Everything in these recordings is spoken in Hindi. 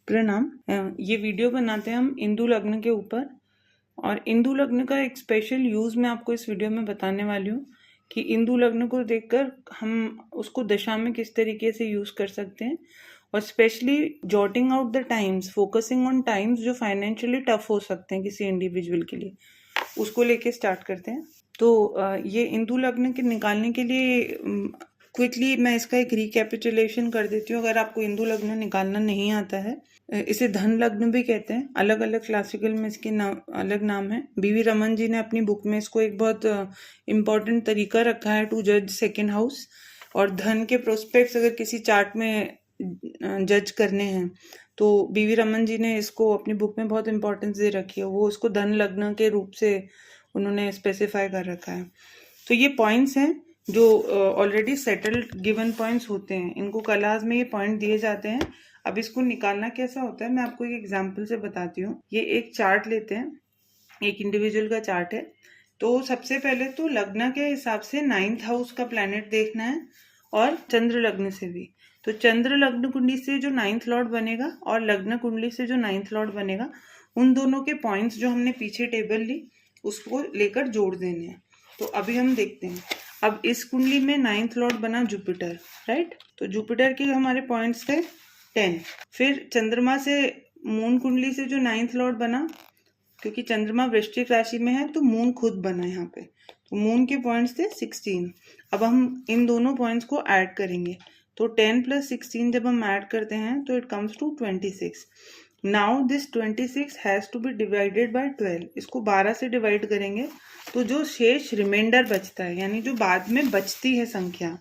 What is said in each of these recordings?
प्रणाम। ये वीडियो बनाते हैं हम इंदु लग्न के ऊपर, और इंदु लग्न का एक स्पेशल यूज़ मैं आपको इस वीडियो में बताने वाली हूँ कि इंदु लग्न को देखकर हम उसको दशा में किस तरीके से यूज़ कर सकते हैं, और specially jotting out the times, focusing on times जो फाइनेंशियली टफ हो सकते हैं किसी इंडिविजुअल के लिए, उसको लेके स्टार्ट करते हैं। तो ये इंदु लग्न के निकालने के लिए क्विकली मैं इसका एक रिकैपिचुलेशन कर देती हूँ। अगर आपको इंदु लग्न निकालना नहीं आता है, इसे धन लग्न भी कहते हैं, अलग अलग क्लासिकल में इसके अलग नाम है। बीवी रमन जी ने अपनी बुक में इसको एक बहुत इम्पॉर्टेंट तरीका रखा है टू जज सेकेंड हाउस, और धन के प्रोस्पेक्ट्स अगर किसी चार्ट में जज करने हैं तो बीवी रमन जी ने इसको अपनी बुक में बहुत इंपॉर्टेंस दे रखी है। वो उसको धन लग्न के रूप से उन्होंने स्पेसिफाई कर रखा है। तो ये पॉइंट्स हैं जो ऑलरेडी सेटल्ड गिवन पॉइंट्स होते हैं, इनको कलास में ये पॉइंट दिए जाते हैं। अब इसको निकालना कैसा होता है मैं आपको एक एग्जांपल से बताती हूँ। ये एक चार्ट लेते हैं, एक इंडिविजुअल का चार्ट है। तो सबसे पहले तो लग्न के हिसाब से 9th हाउस का प्लैनेट देखना है, और चंद्र लग्न से भी। तो चंद्र लग्न कुंडली से जो 9th लॉर्ड बनेगा और लग्न कुंडली से जो 9th लॉर्ड बनेगा, उन दोनों के पॉइंट्स जो हमने पीछे टेबल ली उसको लेकर जोड़ देने हैं। तो अभी हम देखते हैं। अब इस कुंडली में 9th लॉर्ड बना जुपिटर, राइट। तो जुपिटर के हमारे पॉइंट्स थे 10। फिर चंद्रमा से मून कुंडली से जो 9th लॉर्ड बना, क्योंकि चंद्रमा वृश्चिक राशि में है तो मून खुद बना यहाँ पे, तो मून के पॉइंट्स थे 16। अब हम इन दोनों पॉइंट्स को ऐड करेंगे, तो 10 + 16 जब हम ऐड करते हैं तो it comes to 26। Now this 26 has to be divided by 12। इसको 12 से डिवाइड करेंगे तो जो शेष रिमाइंडर बचता है, यानी जो बाद में बचती है संख्या,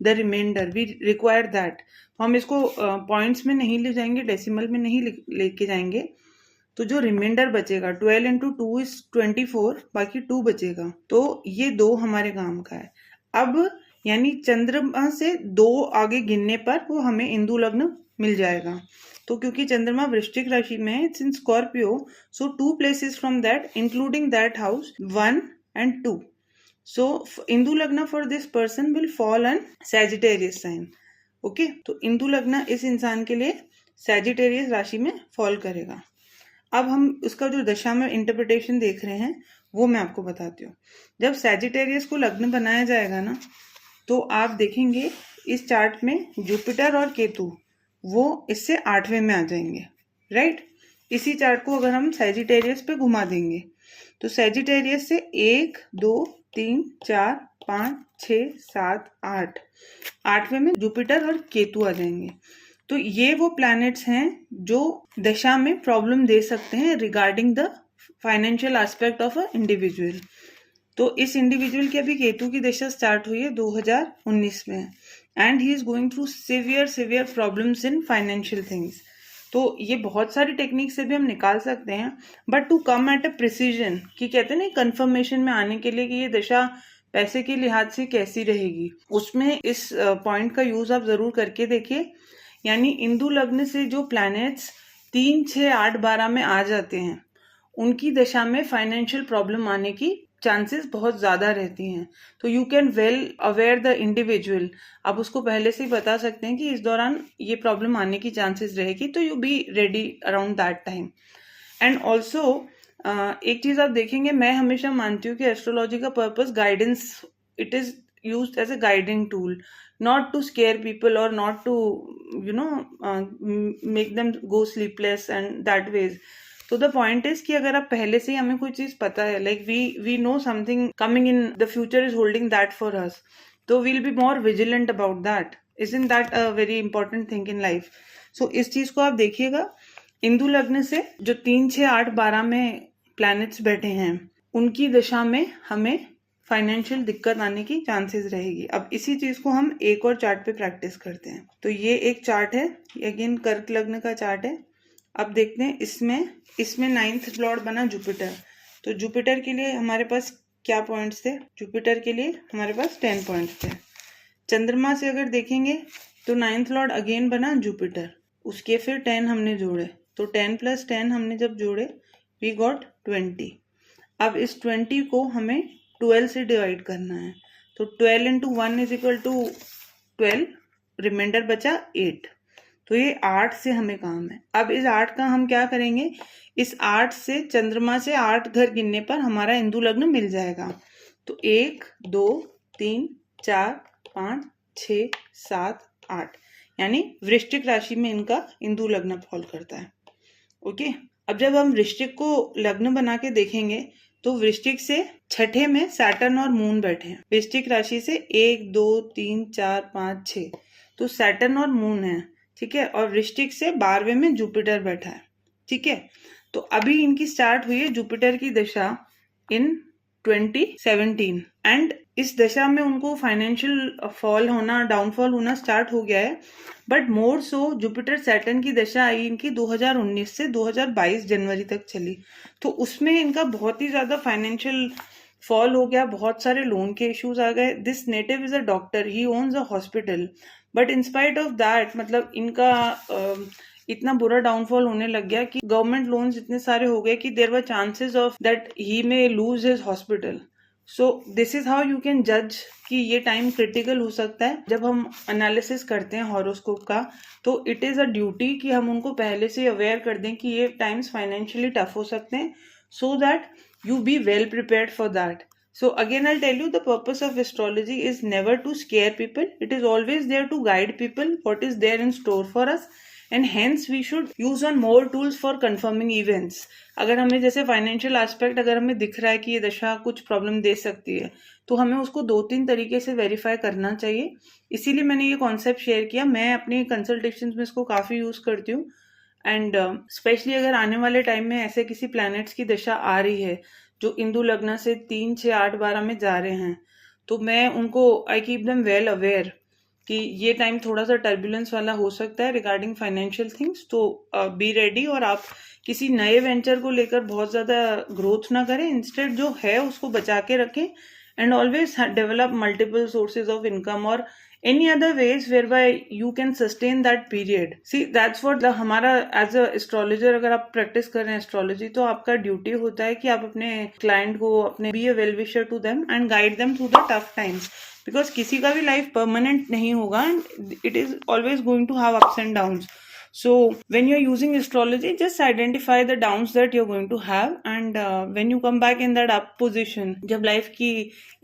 the remainder we require that. तो हम इसको पॉइंट्स में नहीं ले जाएंगे, डेसिमल में नहीं लेके जाएंगे। तो जो रिमाइंडर बचेगा 12 × 2 = 24, बाकी 2 बचेगा। तो ये 2 हमारे काम का है। अब यानी चंद्रमा से 2 आगे गिनने पर वो हमें इंदु लग्न मिल जाएगा। तो क्योंकि चंद्रमा वृश्चिक राशि में है, it's in Scorpio, so 2 places from that including that house 1 and 2. So Indu लग्न for this person will fall on Sagittarius sign. Okay, तो इंदु लग्न इस इंसान के लिए सैजिटेरियस राशि में फॉल करेगा। अब हम उसका जो दशा में इंटरप्रिटेशन देख रहे हैं वो मैं आपको बताती हूँ। जब सैजिटेरियस को लग्न बनाया जाएगा ना, तो आप देखेंगे इस चार्ट में जुपिटर और केतु वो इससे 8वें में आ जाएंगे, राइट। इसी चार्ट को अगर हम सैजिटेरियस पे घुमा देंगे तो सैजिटेरियस से 1 2 3 4 5 6 7 8, 8वें में जुपिटर और केतु आ जाएंगे। तो ये वो प्लैनेट्स हैं जो दशा में प्रॉब्लम दे सकते हैं regarding the financial aspect of a individual. तो इस इंडिविजुअल की अभी केतु की दशा स्टार्ट हुई है 2019 में, and he is going through severe problems in financial things. तो ये बहुत सारी टेक्निक से भी हम निकाल सकते हैं, but to come at a precision, कि कहते हैं ना कंफर्मेशन में आने के लिए कि ये दशा पैसे के लिहाज से कैसी रहेगी, उसमें इस पॉइंट का यूज आप जरूर करके देखिए। यानी इंदु लग्न से जो प्लैनेट्स 3 6 8 12 में आ जाते हैं, उनकी दशा में फाइनेंशियल प्रॉब्लम आने की चांसेस बहुत ज़्यादा रहती हैं। तो you can well aware the individual, आप उसको पहले से ही बता सकते हैं कि इस दौरान ये प्रॉब्लम आने की चांसेस रहेगी, तो you be ready around that time. And also एक चीज़ आप देखेंगे, मैं हमेशा मानती हूँ कि एस्ट्रोलॉजी का purpose guidance, it is used as a guiding tool, not to scare people or not to make them go sleepless and that ways. तो द पॉइंट इज कि अगर आप पहले से ही हमें कोई चीज पता है, like we know something coming in the future is holding that for us, तो we'll be more vigilant about that. Isn't that a very important thing in life? So इस चीज को आप देखिएगा। इंदु लग्न से जो 3 6 8 12 में प्लैनेट्स बैठे हैं, उनकी दशा में हमें फाइनेंशियल दिक्कत आने की चांसेस रहेगी। अब इसी चीज को हम एक और चार्ट पे प्रैक्टिस करते हैं। तो ये एक चार्ट है, अगेन कर्क लग्न का चार्ट है। अब देखते हैं इसमें 9th लॉर्ड बना जुपिटर। तो जुपिटर के लिए हमारे पास क्या पॉइंट्स थे? जुपिटर के लिए हमारे पास 10 पॉइंट्स थे। चंद्रमा से अगर देखेंगे तो 9th लॉर्ड अगेन बना जुपिटर, उसके फिर 10 हमने जोड़े, तो 10 + 10 हमने जब जोड़े वी गॉट 20। अब इस 20 को हमें 12 से डिवाइड करना है, तो 12 × 1 = 12, रिमाइंडर बचा 8। तो ये 8 से हमें काम है। अब इस 8 का हम क्या करेंगे, इस 8 से चंद्रमा से 8 घर गिनने पर हमारा इंदु लग्न मिल जाएगा। तो 1 2 3 4 5 6 7 8, यानी वृश्चिक राशि में इनका इंदु लग्न फॉल करता है। ओके, अब जब हम वृश्चिक को लग्न बना के देखेंगे तो वृश्चिक से छठे में सैटर्न और मून बैठे हैं। वृश्चिक राशि से 1 2 3 4 5 6, तो सैटर्न और मून है, ठीक है। और वृश्चिक से 12वें में जुपिटर बैठा है, ठीक है। तो अभी इनकी स्टार्ट हुई है जुपिटर की दशा इन 2017, एंड इस दशा में उनको फाइनेंशियल फॉल होना, डाउनफॉल होना स्टार्ट हो गया है। But more so Jupiter Saturn की दशा आई इनकी 2019 से 2022 जनवरी तक चली, तो उसमें इनका बहुत ही ज्यादा फाइनेंशियल फॉल हो गया, बहुत सारे लोन के इश्यूज आ गए। This native is a doctor, he owns a hospital, but in spite of that मतलब इनका इतना बुरा डाउनफॉल होने लग गया कि गवर्नमेंट लोन्स इतने सारे हो गए कि there were chances of that he may lose his hospital. So this is how you can जज कि ये टाइम क्रिटिकल हो सकता है। जब हम एनालिसिस करते हैं हॉरोस्कोप का, तो इट इज अ ड्यूटी कि हम उनको पहले से अवेयर कर दें कि ये टाइम्स फाइनेंशियली टफ हो सकते हैं, so that you be well prepared for that. So again I'll tell you, the purpose of astrology is never to scare people. It is always there to guide people what is there in store for us, and hence we should use on more tools for confirming events. अगर हमें जैसे फाइनेंशियल एस्पेक्ट अगर हमें दिख रहा है कि ये दशा कुछ प्रॉब्लम दे सकती है, तो हमें उसको 2-3 तरीके से वेरीफाई करना चाहिए। इसीलिए मैंने ये कॉन्सेप्ट शेयर किया। मैं अपनी कंसल्टेशंस में इसको काफ़ी यूज़ करती हूँ, एंड स्पेशली अगर आने वाले टाइम में ऐसे किसी प्लैनेट्स की दशा आ रही है जो इंदु लग्न से 3 6 8 12 में जा रहे हैं, तो मैं उनको I keep them well aware कि ये टाइम थोड़ा सा टर्बुलेंस वाला हो सकता है रिगार्डिंग फाइनेंशियल थिंग्स। तो बी रेडी, और आप किसी नए वेंचर को लेकर बहुत ज़्यादा ग्रोथ ना करें, इंस्टेड जो है उसको बचा के रखें, and always develop multiple sources of income और any other ways whereby you can sustain that period. See, that's what हमारा as a astrologer, अगर आप प्रैक्टिस कर रहे हैं एस्ट्रोलॉजी, तो आपका ड्यूटी होता है कि आप अपने क्लाइंट को अपने be a well wisher to them and guide them through the tough times, because किसी का भी लाइफ परमानेंट नहीं होगा and it is always going to have ups and downs. So when you're using astrology, just identify the downs that you're going to have, and when you come back in that up position, जब लाइफ की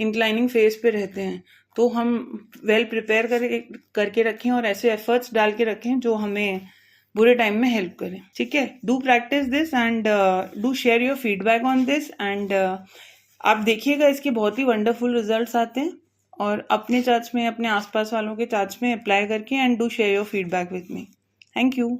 इंक्लाइनिंग फेज पे रहते हैं, तो हम वेल प्रिपेयर करके रखें और ऐसे एफर्ट्स डाल के रखें जो हमें बुरे टाइम में हेल्प करें. ठीक है, do practice this and do share your feedback on this, and आप देखिएगा इसके बहुत ही वंडरफुल रिजल्ट्स आते हैं. और अपने चार्ट्स में, अपने आसपास वालों के चार्ट्स में अप्लाई करके and do share your feedback with me. Thank you.